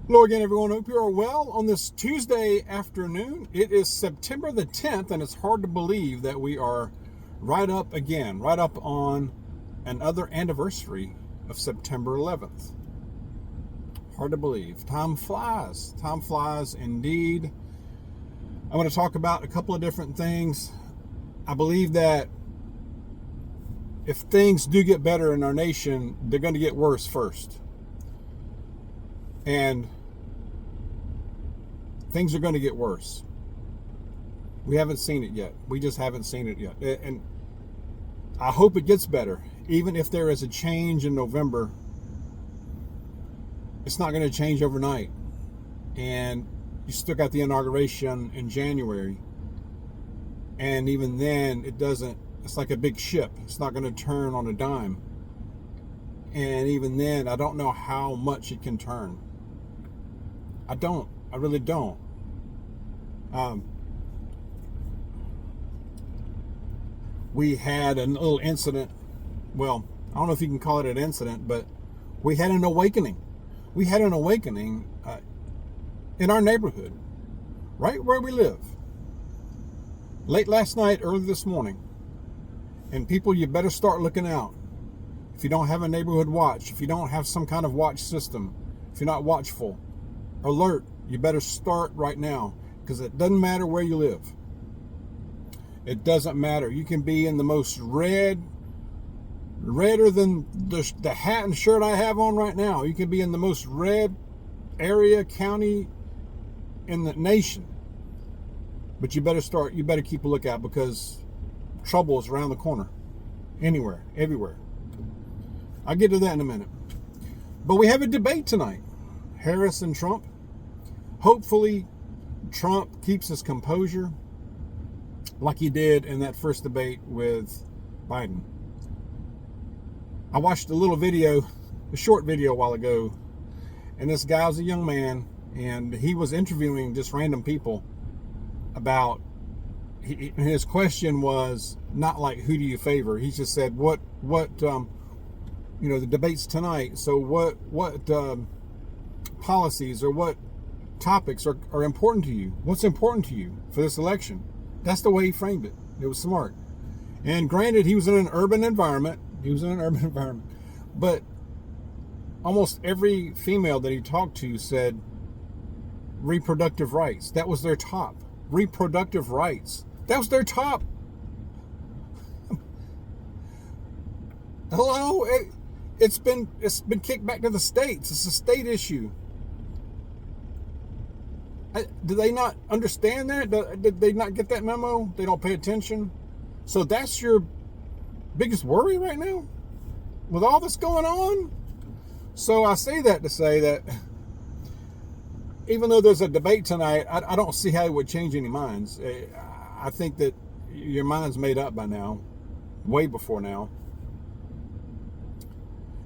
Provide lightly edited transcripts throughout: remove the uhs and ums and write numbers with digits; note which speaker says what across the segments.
Speaker 1: Hello again, everyone. Hope you are well on this Tuesday afternoon. It is September the 10th, and it's hard to believe that we are right up on another anniversary of September 11th. Hard to believe. Time flies. Time flies indeed. I want to talk about a couple of different things. I believe that if things do get better in our nation, they're going to get worse first. And things are going to get worse. We haven't seen it yet. We just haven't seen it yet. And I hope it gets better. Even if there is a change in November, it's not going to change overnight. And you still got the inauguration in January. And even then, it's like a big ship. It's not going to turn on a dime. And even then, I don't know how much it can turn. I really don't. We had a little incident. Well, I don't know if you can call it an incident, but we had an awakening. We had an awakening in our neighborhood, right where we live. Late last night, early this morning. And people, you better start looking out. If you don't have a neighborhood watch, if you don't have some kind of watch system, if you're not watchful, alert, you better start right now, because it doesn't matter where you live. It doesn't matter. You can be in the most redder than the hat and shirt I have on right now. You can be in the most red area, county in the nation. But you better keep a lookout, because trouble is around the corner. Anywhere, everywhere. I'll get to that in a minute. But we have a debate tonight. Harris and Trump. Hopefully, Trump keeps his composure like he did in that first debate with Biden. I watched a short video a while ago, and this guy was a young man, and he was interviewing just random people about, his question was not like, who do you favor? He just said, the debate's tonight, so what policies or what topics are important to you? What's important to you for this election? That's the way he framed it. It was smart. And granted, he was in an urban environment. But almost every female that he talked to said reproductive rights. That was their top. Reproductive rights. That was their top. Hello? It's been kicked back to the states. It's a state issue. Do they not understand that? Did they not get that memo? They don't pay attention? So that's your biggest worry right now? With all this going on? So I say that to say that even though there's a debate tonight, I don't see how it would change any minds. I think that your mind's made up by now. Way before now.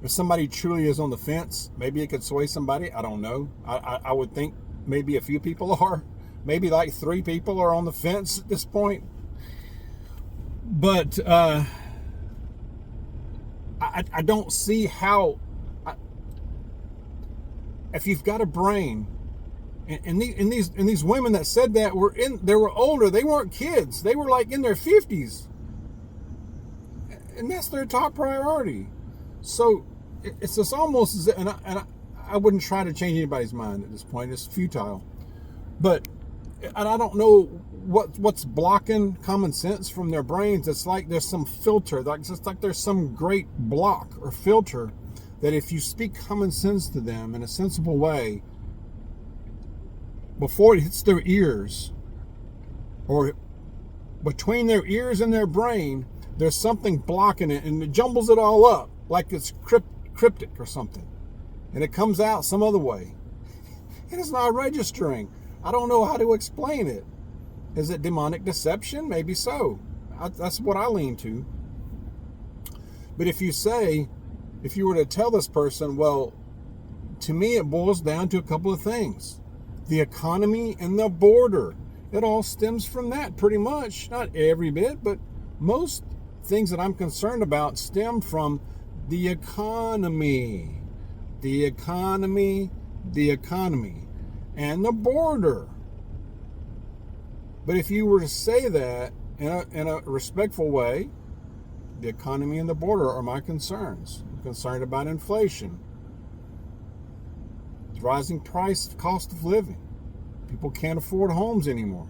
Speaker 1: If somebody truly is on the fence, maybe it could sway somebody. I don't know. I would think maybe a few people are. Maybe like 3 people are on the fence at this point. But I don't see how. If you've got a brain, and these women that said that they were older. They weren't kids. They were like in their 50s, and that's their top priority. So it's just almost as if, and I wouldn't try to change anybody's mind at this point. It's futile. But I don't know what's blocking common sense from their brains. It's like there's some filter. It's like there's some great block or filter that if you speak common sense to them in a sensible way, before it hits their ears, or between their ears and their brain, there's something blocking it, and it jumbles it all up like it's cryptic or something. And it comes out some other way. And it's not registering. I don't know how to explain it. Is it demonic deception? Maybe so. That's what I lean to. But if you were to tell this person, well, to me it boils down to a couple of things. The economy and the border. It all stems from that pretty much. Not every bit, but most things that I'm concerned about stem from the economy. The economy, the economy, and the border. But if you were to say that in a respectful way, the economy and the border are my concerns. I'm concerned about inflation, the rising cost of living. People can't afford homes anymore.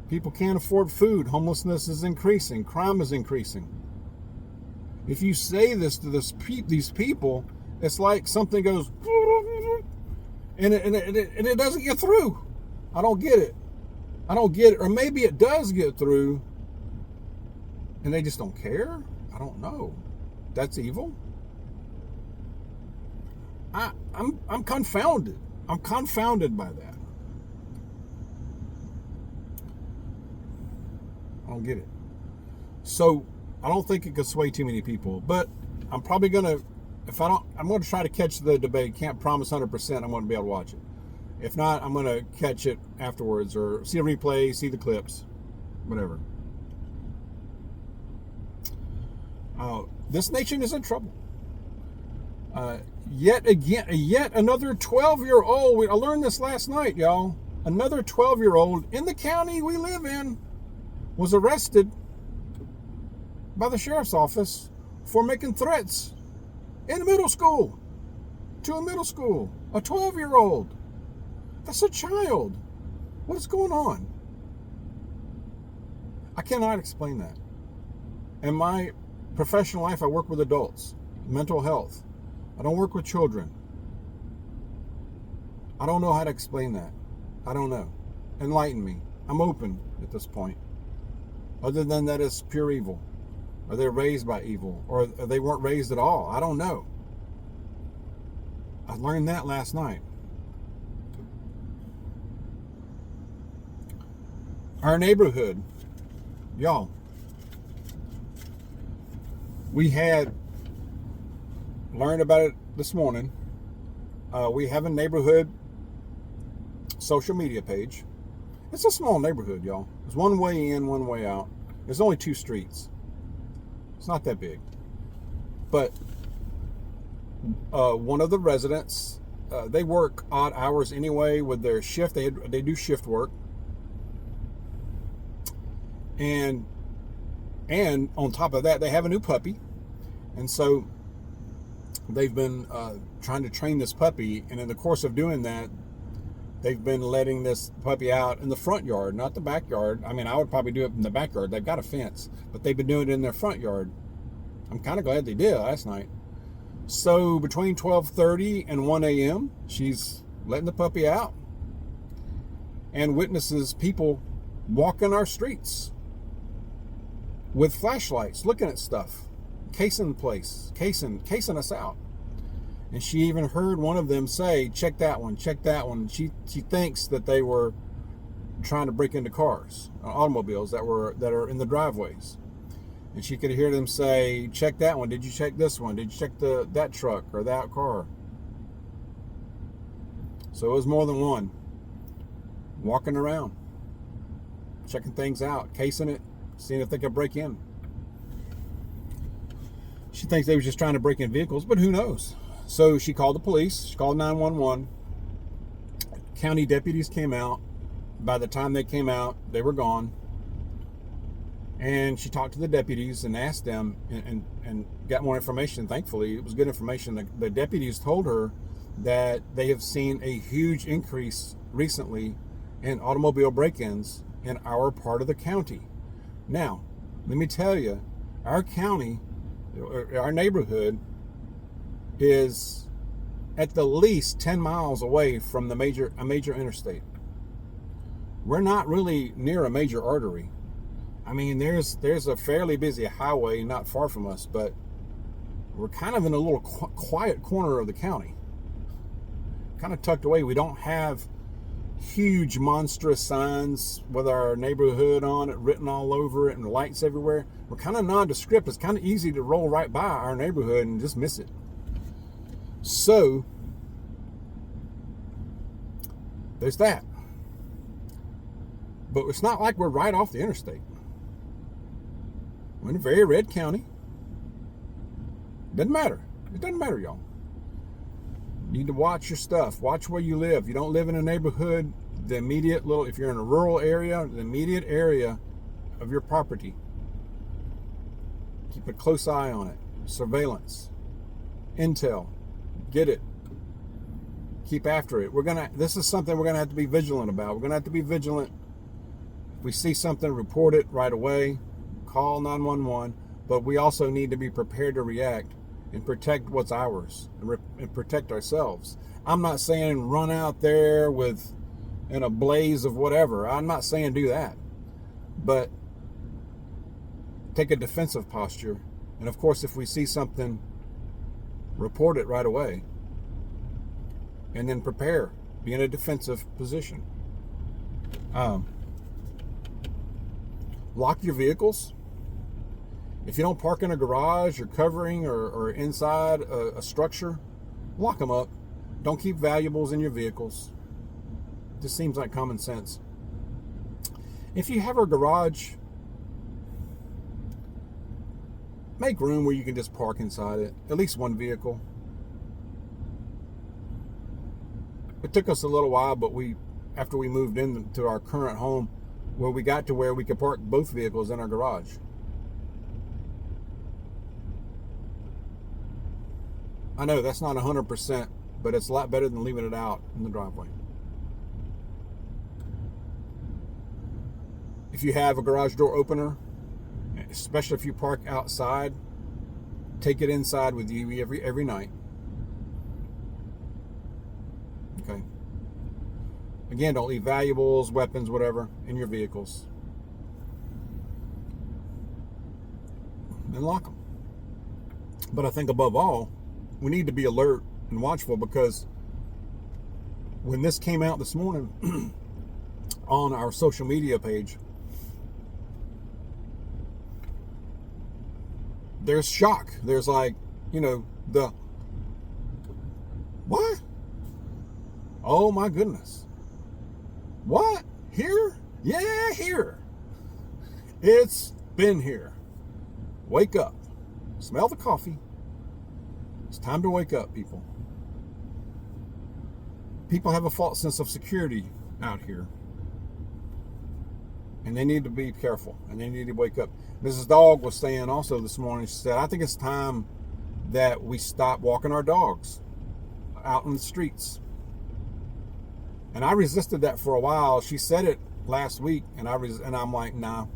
Speaker 1: People can't afford food. Homelessness is increasing. Crime is increasing. If you say this to these people, it's like something goes and it doesn't get through. I don't get it. I don't get it. Or maybe it does get through and they just don't care. I don't know. That's evil. I'm confounded. I'm confounded by that. I don't get it. So I don't think it could sway too many people, but I'm probably gonna, I'm gonna try to catch the debate. Can't promise 100% I'm gonna be able to watch it. If not, I'm gonna catch it afterwards or see a replay, see the clips, whatever. This nation is in trouble. Yet another 12-year-old. I learned this last night, y'all. Another 12-year-old in the county we live in was arrested by the sheriff's office for making threats in middle school to a middle school. A 12-year-old. That's a child. What is going on? I cannot explain that. In my professional life, I work with adults, mental health. I don't work with children. I don't know how to explain that. I don't know. Enlighten me. I'm open at this point. Other than that, it's pure evil. Are they raised by evil? Or they weren't raised at all? I don't know. I learned that last night. Our neighborhood, y'all, we had learned about it this morning. We have a neighborhood social media page. It's a small neighborhood, y'all. There's one way in, one way out. There's only 2 streets. It's not that big. But one of the residents, they work odd hours anyway with their shift. They do shift work. And on top of that, they have a new puppy. And so they've been trying to train this puppy. And in the course of doing that, they've been letting this puppy out in the front yard, not the backyard. I mean, I would probably do it in the backyard. They've got a fence, but they've been doing it in their front yard. I'm kind of glad they did last night. So between 12:30 and 1 a.m., she's letting the puppy out and witnesses people walking our streets with flashlights, looking at stuff, casing us out. And she even heard one of them say, check that one, check that one. She thinks that they were trying to break into cars, automobiles that are in the driveways. And she could hear them say, check that one. Did you check this one? Did you check that truck or that car? So it was more than one. Walking around, checking things out, casing it, seeing if they could break in. She thinks they were just trying to break in vehicles, but who knows? So she called the police. She called 911. County deputies came out. By the time they came out, they were gone. And she talked to the deputies and asked them and got more information. Thankfully, it was good information. The deputies told her that they have seen a huge increase recently in automobile break-ins in our part of the county. Now, let me tell you, our county, our neighborhood is at the least 10 miles away from a major interstate. We're not really near a major artery. I mean, there's a fairly busy highway not far from us, but we're kind of in a little quiet corner of the county, kind of tucked away. We don't have huge monstrous signs with our neighborhood on it written all over it and lights everywhere. We're kind of nondescript. It's kind of easy to roll right by our neighborhood and just miss it. So there's that. But it's not like we're right off the interstate. We're in a very red county. Doesn't matter. It doesn't matter, y'all. You need to watch your stuff. Watch where you live. You don't live in a neighborhood, if you're in a rural area, the immediate area of your property. Keep a close eye on it. Surveillance. Intel. Get it. Keep after it. This is something we're going to have to be vigilant about. We're going to have to be vigilant. If we see something, report it right away. Call 911. But we also need to be prepared to react and protect what's ours and protect ourselves. I'm not saying run out there in a blaze of whatever. I'm not saying do that. But take a defensive posture. And of course, if we see something, report it right away. And then prepare. Be in a defensive position. Lock your vehicles. If you don't park in a garage or covering or inside a structure, lock them up. Don't keep valuables in your vehicles. Just seems like common sense. If you have a garage, make room where you can just park inside it. At least one vehicle. It took us a little while, but after we moved into our current home, where we got to where we could park both vehicles in our garage. I know that's not 100%, but it's a lot better than leaving it out in the driveway. If you have a garage door opener, especially if you park outside, take it inside with you every night. Okay. Again, don't leave valuables, weapons, whatever, in your vehicles. And lock them. But I think above all, we need to be alert and watchful, because when this came out this morning on our social media page, there's shock. There's what? Oh my goodness. What? Here? Yeah, here. It's been here. Wake up. Smell the coffee. It's time to wake up, people. People have a false sense of security out here. And they need to be careful. And they need to wake up. Mrs. Dawg was saying also this morning, she said, I think it's time that we stop walking our dogs out in the streets. And I resisted that for a while. She said it last week, and I'm like, nah.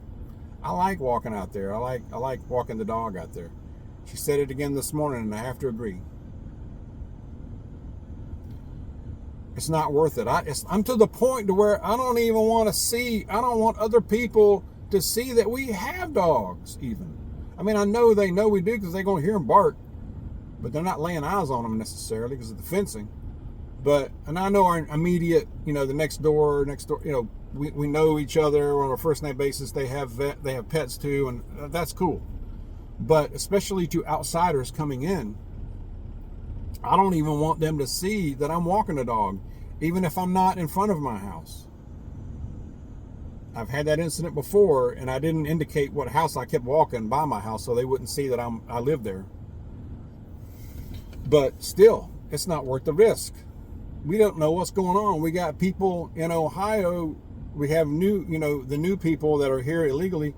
Speaker 1: I like walking out there. I like walking the dog out there. She said it again this morning, and I have to agree. It's not worth it. I'm to the point to where I don't even want to see. I don't want other people to see that we have dogs. Even. I mean, I know they know we do because they're going to hear them bark, but they're not laying eyes on them necessarily because of the fencing. And I know our immediate, the next door, we know each other on a first name basis. They have pets too, and that's cool. But especially to outsiders coming in, I don't even want them to see that I'm walking a dog, even if I'm not in front of my house. I've had that incident before, and I didn't indicate what house I kept walking by my house so they wouldn't see that I live there. But still, it's not worth the risk. We don't know what's going on. We got people in Ohio. We have the new people that are here illegally,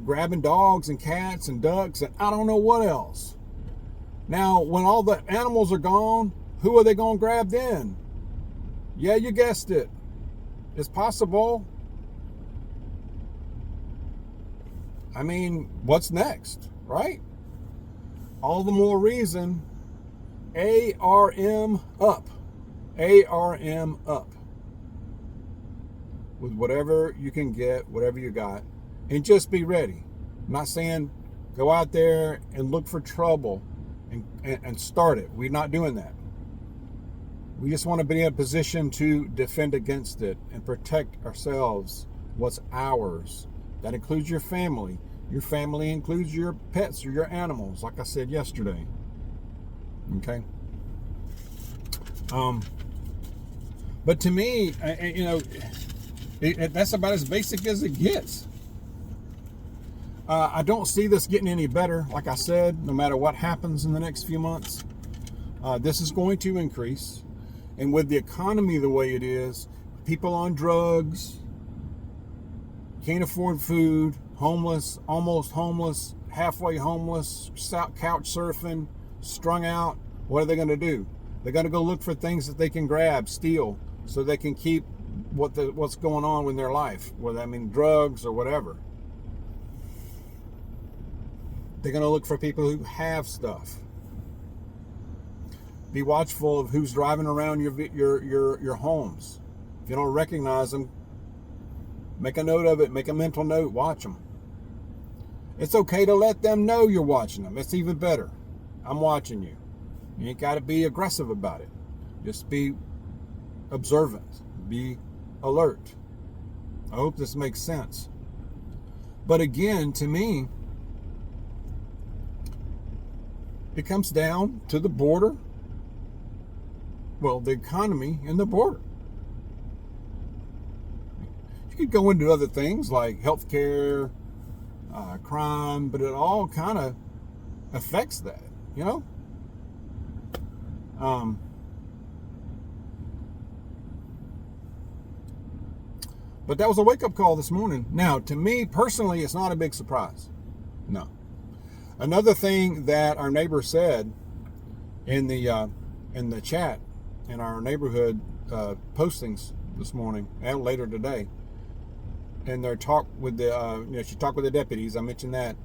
Speaker 1: grabbing dogs and cats and ducks and I don't know what else. Now, when all the animals are gone, who are they going to grab then? Yeah, you guessed it. It's possible. I mean, what's next, right? All the more reason, ARM up. ARM up. With whatever you can get, whatever you got. And just be ready. I'm not saying go out there and look for trouble and start it. We're not doing that. We just want to be in a position to defend against it and protect ourselves, what's ours. That includes your family. Your family includes your pets or your animals, like I said yesterday. Okay? But to me, that's about as basic as it gets. I don't see this getting any better, like I said, no matter what happens in the next few months. This is going to increase. And with the economy the way it is, people on drugs, can't afford food, homeless, almost homeless, halfway homeless, couch surfing, strung out, what are they going to do? They're going to go look for things that they can grab, steal, so they can keep what's going on in their life, whether I mean drugs or whatever. They're going to look for people who have stuff. Be watchful of who's driving around your homes. If you don't recognize them, make a note of it. Make a mental note. Watch them. It's okay to let them know you're watching them. It's even better. I'm watching you. You ain't got to be aggressive about it. Just be observant. Be alert. I hope this makes sense. But again, to me, it comes down to the border. Well, the economy and the border. You could go into other things like healthcare, crime, but it all kind of affects that, you know? But that was a wake-up call this morning. Now, to me personally, it's not a big surprise. No. Another thing that our neighbor said in the chat, in our neighborhood postings this morning and later today, and their talk with the, she talked with the deputies. I mentioned that,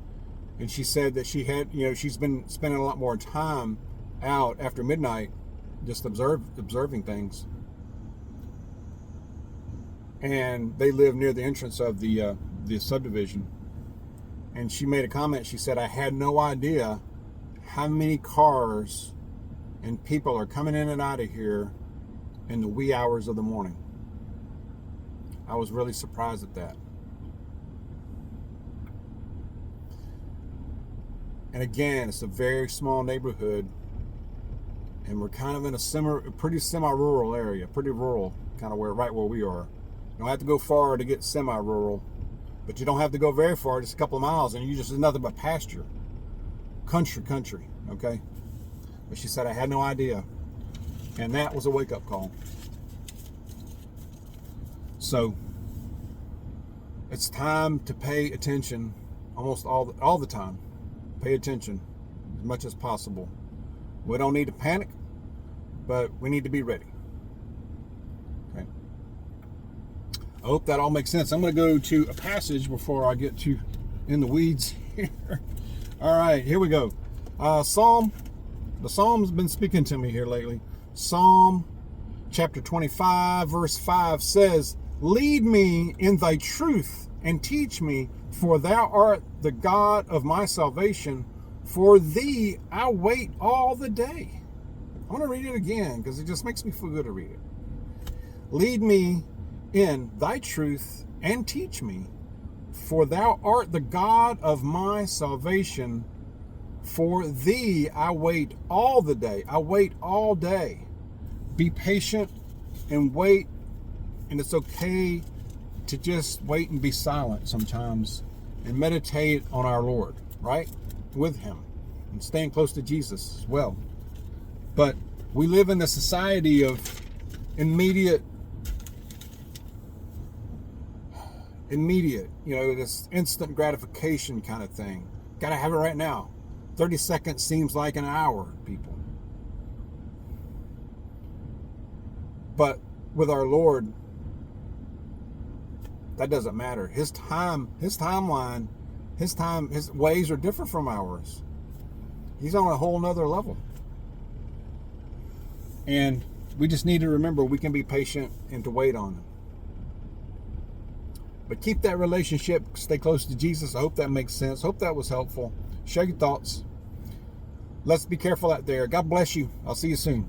Speaker 1: and she said that she had, she's been spending a lot more time out after midnight, just observing things. And they live near the entrance of the subdivision. And she made a comment. She said, "I had no idea how many cars and people are coming in and out of here in the wee hours of the morning." I was really surprised at that. And again, it's a very small neighborhood, and we're kind of in a pretty semi-rural area, pretty rural, kind of right where we are. You don't have to go far to get semi-rural, but you don't have to go very far, just a couple of miles, and there's nothing but pasture. Country, okay? But she said, "I had no idea." And that was a wake-up call. So it's time to pay attention almost all the time. Pay attention as much as possible. We don't need to panic, but we need to be ready. Okay. I hope that all makes sense. I'm going to go to a passage before I get too in the weeds here. All right, here we go. The Psalm's been speaking to me here lately. Psalm chapter 25, verse 5 says, "Lead me in thy truth and teach me, for thou art the God of my salvation. For thee I wait all the day." I want to read it again because it just makes me feel good to read it. "Lead me in thy truth and teach me, for thou art the God of my salvation. For thee I wait all the day." I wait all day. Be patient and wait. And it's okay to just wait and be silent sometimes and meditate on our Lord, right? With him and staying close to Jesus as well. But we live in a society of immediate, this instant gratification kind of thing. Got to have it right now. 30 seconds seems like an hour, people. But with our Lord, that doesn't matter. His timeline, his ways are different from ours. He's on a whole nother level. And we just need to remember we can be patient and to wait on him. But keep that relationship, stay close to Jesus. I hope that makes sense. Hope that was helpful. Share your thoughts. Let's be careful out there. God bless you. I'll see you soon.